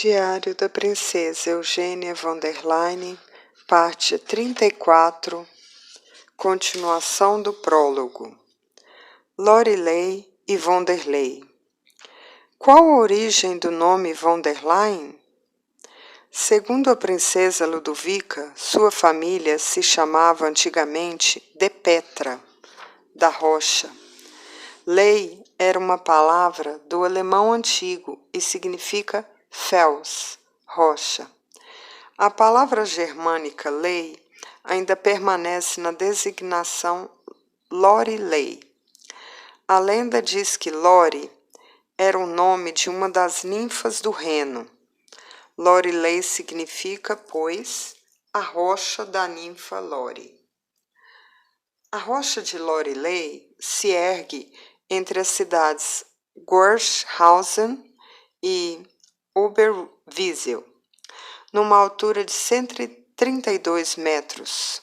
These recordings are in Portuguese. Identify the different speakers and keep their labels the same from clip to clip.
Speaker 1: Diário da Princesa Eugênia von der Leyen, parte 34, continuação do prólogo. Lorelei e Vanderlei. Qual a origem do nome von der Leyen? Segundo a princesa Ludovica, sua família se chamava antigamente de Petra, da rocha. Lei era uma palavra do alemão antigo e significa Fels, rocha. A palavra germânica lei ainda permanece na designação Lorelei. A lenda diz que Lore era o nome de uma das ninfas do Reno. Lorelei significa, pois, a rocha da ninfa Lore. A rocha de Lorelei se ergue entre as cidades Gorshausen e Oberwiesel, numa altura de 132 metros,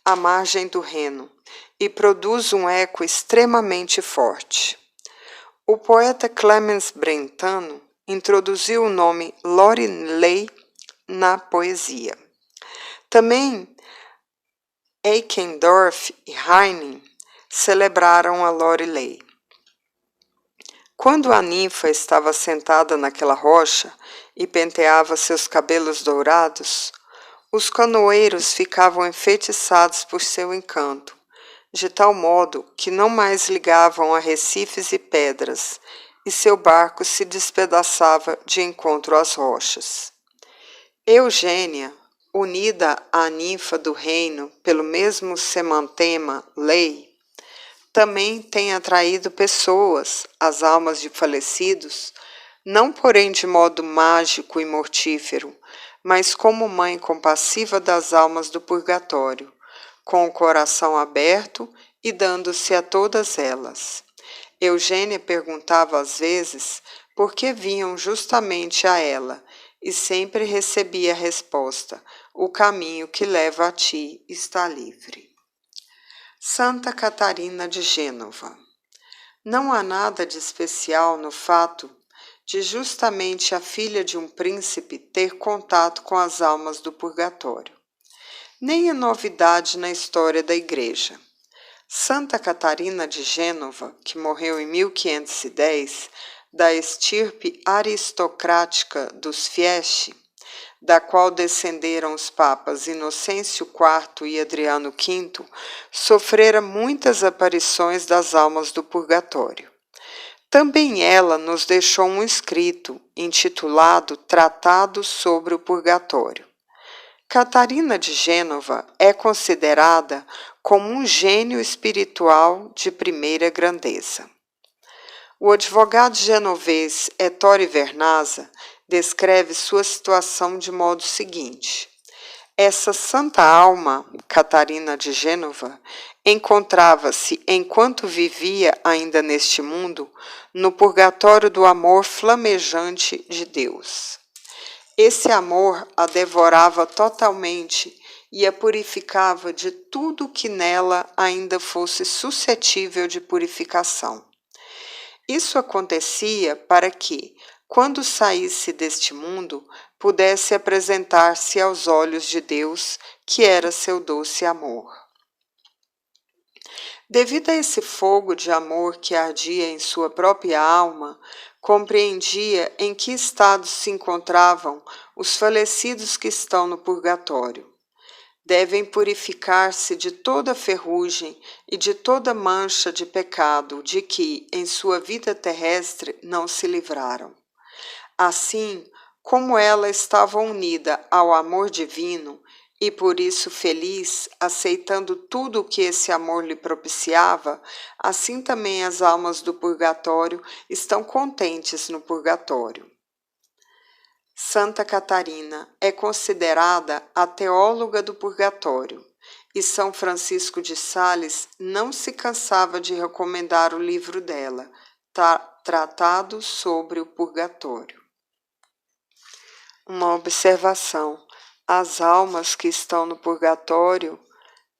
Speaker 1: à margem do Reno, e produz um eco extremamente forte. O poeta Clemens Brentano introduziu o nome Lorelei na poesia. Também Eichendorff e Heine celebraram a Lorelei. Quando a ninfa estava sentada naquela rocha e penteava seus cabelos dourados, os canoeiros ficavam enfeitiçados por seu encanto, de tal modo que não mais ligavam a recifes e pedras, e seu barco se despedaçava de encontro às rochas. Eugênia, unida à ninfa do reino pelo mesmo semantema lei, também tem atraído pessoas, as almas de falecidos, não porém de modo mágico e mortífero, mas como mãe compassiva das almas do purgatório, com o coração aberto e dando-se a todas elas. Eugênia perguntava às vezes por que vinham justamente a ela, e sempre recebia a resposta: o caminho que leva a ti está livre. Santa Catarina de Gênova. Não há nada de especial no fato de justamente a filha de um príncipe ter contato com as almas do purgatório. Nem é novidade na história da Igreja. Santa Catarina de Gênova, que morreu em 1510, da estirpe aristocrática dos Fieschi, da qual descenderam os papas Inocêncio IV e Adriano V, sofrera muitas aparições das almas do purgatório. Também ela nos deixou um escrito intitulado Tratado sobre o Purgatório. Catarina de Gênova é considerada como um gênio espiritual de primeira grandeza. O advogado genovês Ettore Vernazza descreve sua situação de modo seguinte: essa santa alma, Catarina de Gênova, encontrava-se, enquanto vivia ainda neste mundo, no purgatório do amor flamejante de Deus. Esse amor a devorava totalmente e a purificava de tudo que nela ainda fosse suscetível de purificação. Isso acontecia para que, quando saísse deste mundo, pudesse apresentar-se aos olhos de Deus, que era seu doce amor. Devido a esse fogo de amor que ardia em sua própria alma, compreendia em que estado se encontravam os falecidos que estão no purgatório. Devem purificar-se de toda ferrugem e de toda mancha de pecado de que, em sua vida terrestre, não se livraram. Assim, como ela estava unida ao amor divino e por isso feliz, aceitando tudo o que esse amor lhe propiciava, assim também as almas do purgatório estão contentes no purgatório. Santa Catarina é considerada a teóloga do purgatório, e São Francisco de Sales não se cansava de recomendar o livro dela, Tratado sobre o Purgatório. Uma observação: as almas que estão no purgatório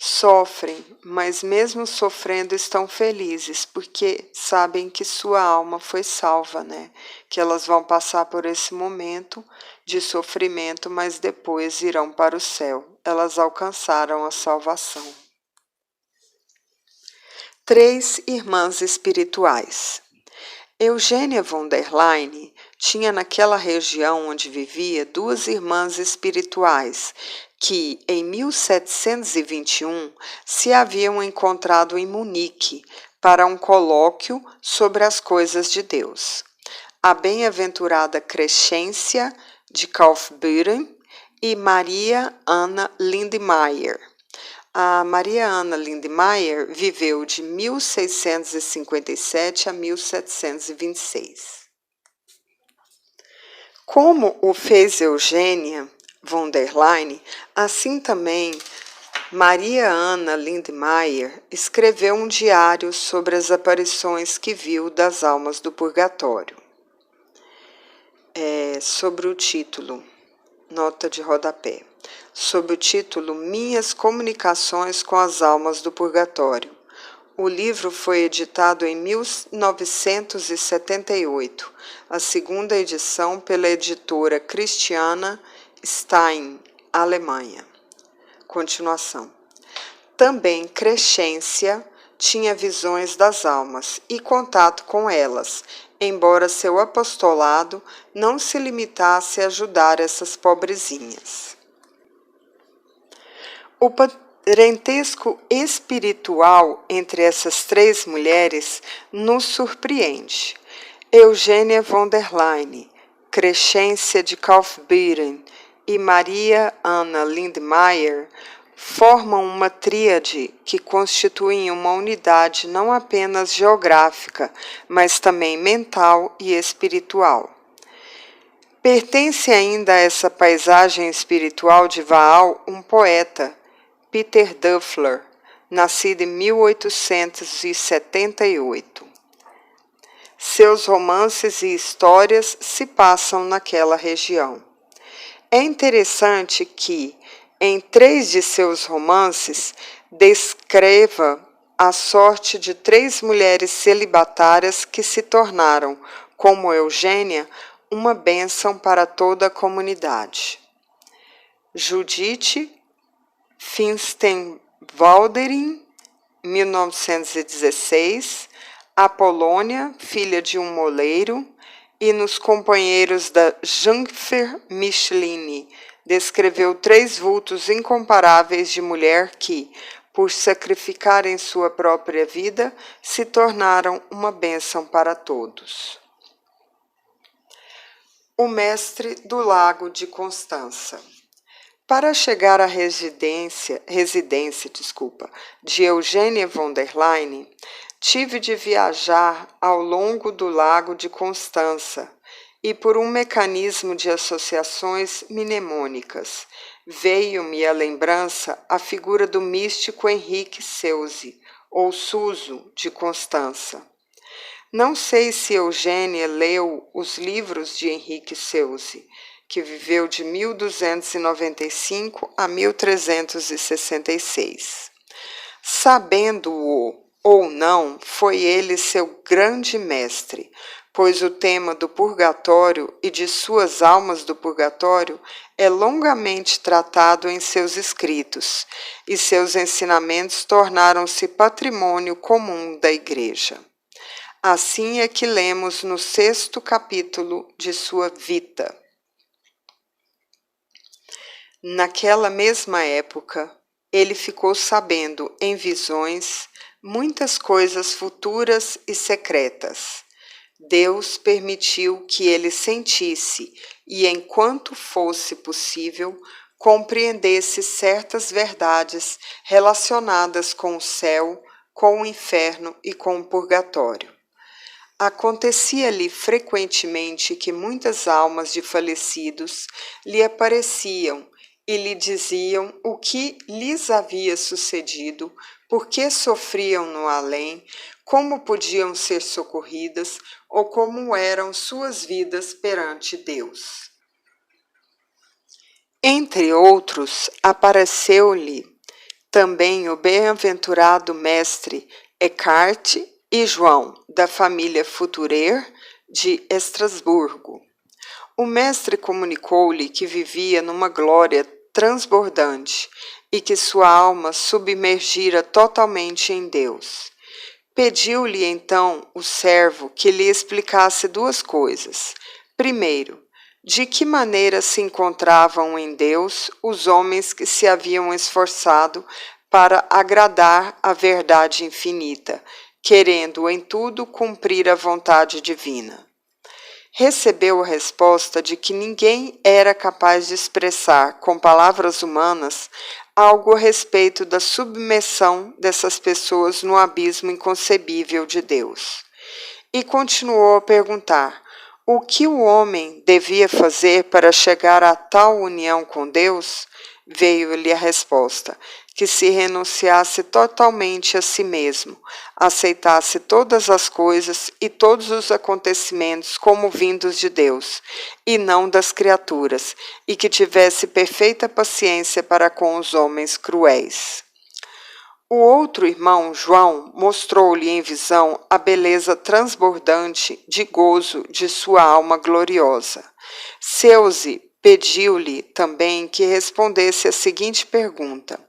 Speaker 1: Sofrem, mas mesmo sofrendo estão felizes, porque sabem que sua alma foi salva, né? Que elas vão passar por esse momento de sofrimento, mas depois irão para o céu. Elas alcançaram a salvação. 3 irmãs espirituais. Eugênia von der Leyen tinha naquela região onde vivia 2 irmãs espirituais que, em 1721, se haviam encontrado em Munique para um colóquio sobre as coisas de Deus. A bem-aventurada Crescência de Kaufbeuren e Maria Anna Lindmeyer. A Maria Anna Lindmeyer viveu de 1657 a 1726. Como o fez Eugênia von der Leyen, assim também Maria Anna Lindmeyer escreveu um diário sobre as aparições que viu das almas do purgatório. Sobre o título, nota de rodapé, sob o título Minhas Comunicações com as Almas do Purgatório. O livro foi editado em 1978, a segunda edição pela editora Christiana Stein, Alemanha. Continuação. Também Crescência tinha visões das almas e contato com elas, embora seu apostolado não se limitasse a ajudar essas pobrezinhas. O parentesco espiritual entre essas 3 mulheres nos surpreende. Eugênia von der Leyen, Crescência de Kaufbeuren e Maria Anna Lindmeyer formam uma tríade que constitui uma unidade não apenas geográfica, mas também mental e espiritual. Pertence ainda a essa paisagem espiritual de Waal um poeta, Peter Dufler, nascido em 1878. Seus romances e histórias se passam naquela região. É interessante que, em 3 de seus romances, descreva a sorte de 3 mulheres celibatárias que se tornaram, como Eugênia, uma bênção para toda a comunidade. Judith Finstenwalderin, 1916, Apolônia, filha de um moleiro, e nos companheiros da Jungfer Micheline, descreveu 3 vultos incomparáveis de mulher que, por sacrificarem sua própria vida, se tornaram uma bênção para todos. O mestre do Lago de Constança. Para chegar à residência de Eugênia von der Leyen, tive de viajar ao longo do Lago de Constança e, por um mecanismo de associações mnemônicas, veio-me à lembrança a figura do místico Henrique Seuze, ou Suso, de Constança. Não sei se Eugênia leu os livros de Henrique Seuze, que viveu de 1295 a 1366. Sabendo-o ou não, foi ele seu grande mestre, pois o tema do purgatório e de suas almas do purgatório é longamente tratado em seus escritos, e seus ensinamentos tornaram-se patrimônio comum da Igreja. Assim é que lemos no 6º capítulo de sua Vita. Naquela mesma época, ele ficou sabendo em visões muitas coisas futuras e secretas. Deus permitiu que ele sentisse e, enquanto fosse possível, compreendesse certas verdades relacionadas com o céu, com o inferno e com o purgatório. Acontecia-lhe frequentemente que muitas almas de falecidos lhe apareciam e lhe diziam o que lhes havia sucedido, por que sofriam no além, como podiam ser socorridas ou como eram suas vidas perante Deus. Entre outros, apareceu-lhe Também o bem-aventurado mestre Eckhart e João, da família Futurer de Estrasburgo. O mestre comunicou-lhe que vivia numa glória transbordante e que sua alma submergira totalmente em Deus. Pediu-lhe então o servo que lhe explicasse duas coisas. Primeiro, de que maneira se encontravam em Deus os homens que se haviam esforçado para agradar a verdade infinita, querendo em tudo cumprir a vontade divina. Recebeu a resposta de que ninguém era capaz de expressar com palavras humanas algo a respeito da submersão dessas pessoas no abismo inconcebível de Deus. E continuou a perguntar: o que o homem devia fazer para chegar a tal união com Deus? Veio-lhe a resposta: que se renunciasse totalmente a si mesmo, aceitasse todas as coisas e todos os acontecimentos como vindos de Deus, e não das criaturas, e que tivesse perfeita paciência para com os homens cruéis. O outro irmão, João, mostrou-lhe em visão a beleza transbordante de gozo de sua alma gloriosa. Seuze pediu-lhe também que respondesse a seguinte pergunta: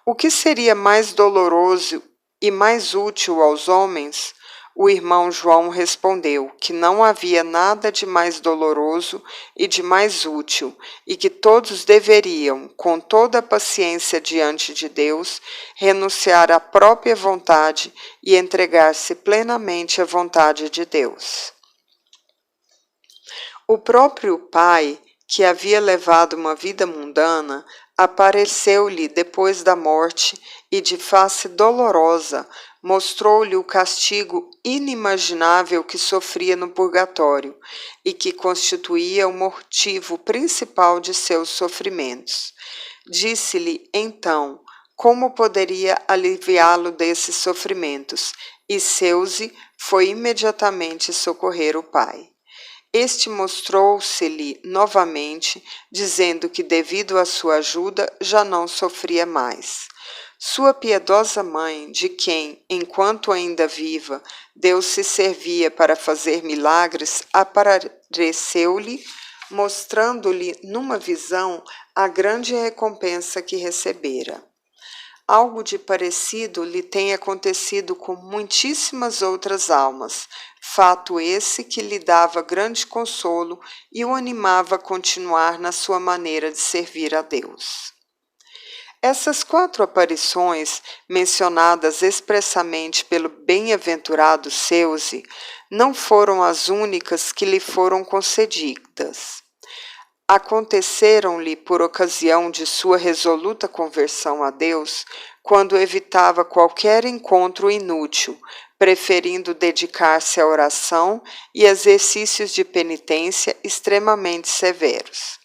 Speaker 1: o que seria mais doloroso e mais útil aos homens? O irmão João respondeu que não havia nada de mais doloroso e de mais útil, e que todos deveriam, com toda a paciência diante de Deus, renunciar à própria vontade e entregar-se plenamente à vontade de Deus. O próprio Pai, que havia levado uma vida mundana, apareceu-lhe depois da morte e, de face dolorosa, mostrou-lhe o castigo inimaginável que sofria no purgatório e que constituía o motivo principal de seus sofrimentos. Disse-lhe, então, como poderia aliviá-lo desses sofrimentos, e Seuze foi imediatamente socorrer o pai. Este mostrou-se-lhe novamente, dizendo que, devido à sua ajuda, já não sofria mais. Sua piedosa mãe, de quem, enquanto ainda viva, Deus se servia para fazer milagres, apareceu-lhe, mostrando-lhe numa visão a grande recompensa que recebera. Algo de parecido lhe tem acontecido com muitíssimas outras almas, fato esse que lhe dava grande consolo e o animava a continuar na sua maneira de servir a Deus. Essas 4 aparições, mencionadas expressamente pelo bem-aventurado Seuze, não foram as únicas que lhe foram concedidas. Aconteceram-lhe por ocasião de sua resoluta conversão a Deus, quando evitava qualquer encontro inútil, preferindo dedicar-se à oração e exercícios de penitência extremamente severos.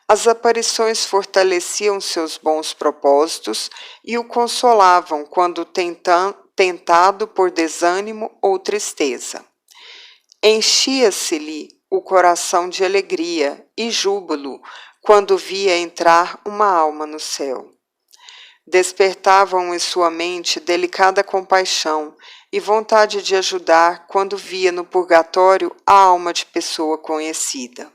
Speaker 1: As aparições fortaleciam seus bons propósitos e o consolavam quando tentado por desânimo ou tristeza. Enchia-se-lhe o coração de alegria e júbilo quando via entrar uma alma no céu. Despertavam em sua mente delicada compaixão e vontade de ajudar quando via no purgatório a alma de pessoa conhecida.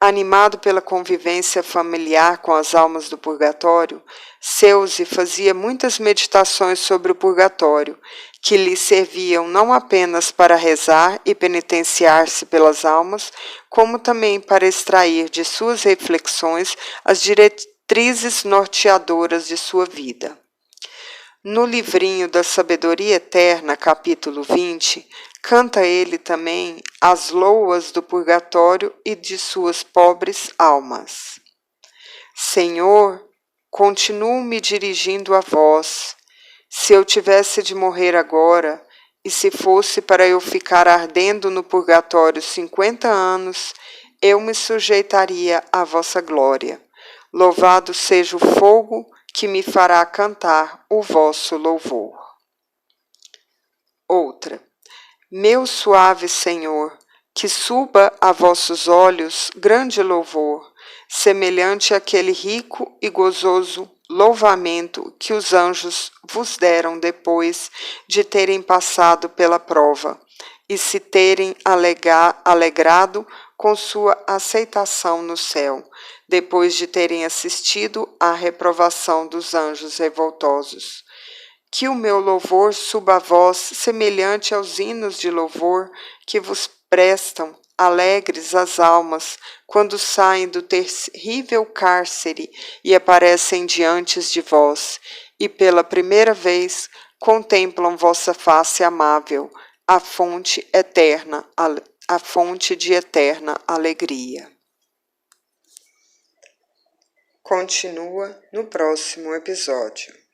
Speaker 1: Animado pela convivência familiar com as almas do purgatório, Seuze fazia muitas meditações sobre o purgatório, que lhe serviam não apenas para rezar e penitenciar-se pelas almas, como também para extrair de suas reflexões as diretrizes norteadoras de sua vida. No livrinho da Sabedoria Eterna, capítulo 20, canta ele também as loas do purgatório e de suas pobres almas. Senhor, continuo me dirigindo a vós. Se eu tivesse de morrer agora, e se fosse para eu ficar ardendo no purgatório 50 anos, eu me sujeitaria à vossa glória. Louvado seja o fogo que me fará cantar o vosso louvor. Outra. Meu suave Senhor, que suba a vossos olhos grande louvor, semelhante àquele rico e gozoso louvamento que os anjos vos deram depois de terem passado pela prova e se terem alegrado com sua aceitação no céu, depois de terem assistido à reprovação dos anjos revoltosos. Que o meu louvor suba a vós, semelhante aos hinos de louvor que vos prestam alegres as almas, quando saem do terrível cárcere e aparecem diante de vós, e pela primeira vez contemplam vossa face amável, a fonte eterna, a fonte de eterna alegria. Continua no próximo episódio.